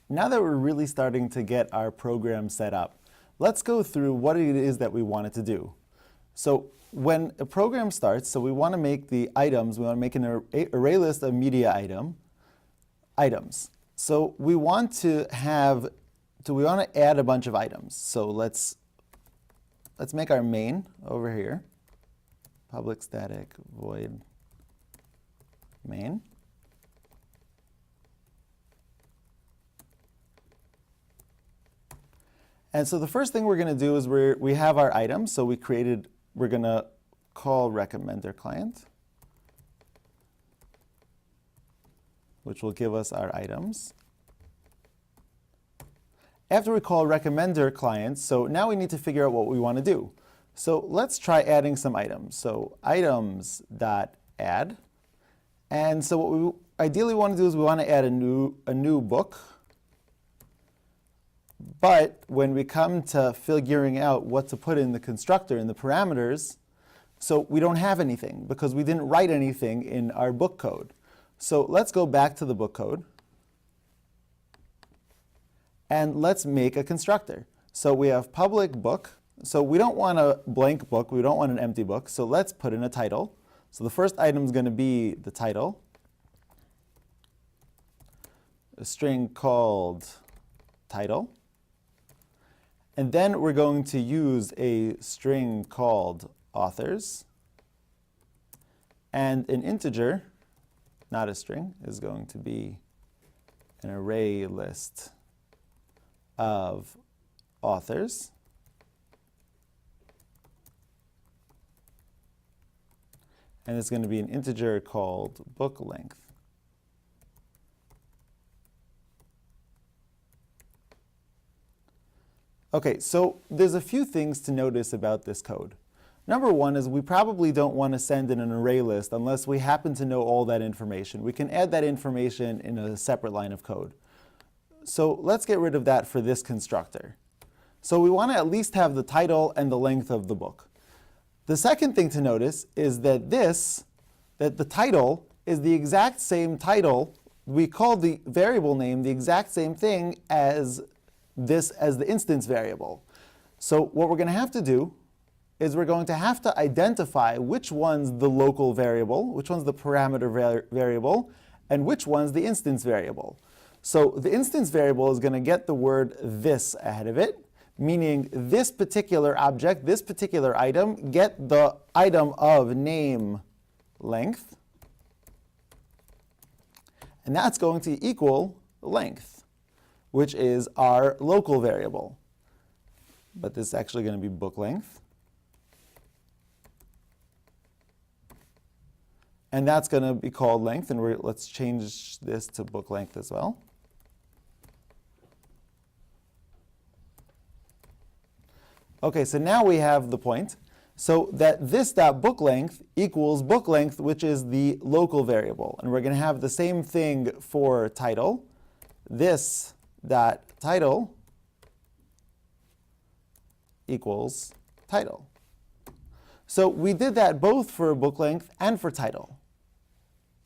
Now that we're really starting to get our program set up, let's go through what it is that we want it to do. So when a program starts, so we want to make the items, we want to make an array list of media items. So we want to add a bunch of items. So let's make our main over here, public static void main. And so the first thing we're going to do is we have our items. So we're going to call recommender client, which will give us our items. After we call recommender client, so now we need to figure out what we want to do. So let's try adding some items. So items.add. And so what we ideally want to do is we want to add a new book. But when we come to figuring out what to put in the constructor, in the parameters, so we don't have anything because we didn't write anything in our book code. So let's go back to the book code. And let's make a constructor. So we have public book. So we don't want a blank book. We don't want an empty book. So let's put in a title. So the first item is going to be the title, a string called title. And then we're going to use a string called authors. And an integer, not a string, is going to be an array list of authors. And it's going to be an integer called book length. OK, so there's a few things to notice about this code. Number one is we probably don't want to send in an array list unless we happen to know all that information. We can add that information in a separate line of code. So let's get rid of that for this constructor. So we want to at least have the title and the length of the book. The second thing to notice is that the title is the exact same title. We call the variable name the exact same thing as the instance variable. So what we're going to have to do is we're going to have to identify which one's the local variable, which one's the parameter variable, and which one's the instance variable. So the instance variable is going to get the word this ahead of it, meaning this particular object, this particular item, get the item of name length. And that's going to equal length, which is our local variable. But this is actually going to be book length. And that's going to be called length. And let's change this to book length as well. OK, so now we have the point. So that this.book length equals book length, which is the local variable. And we're going to have the same thing for title. This.title equals title. So we did that both for book length and for title.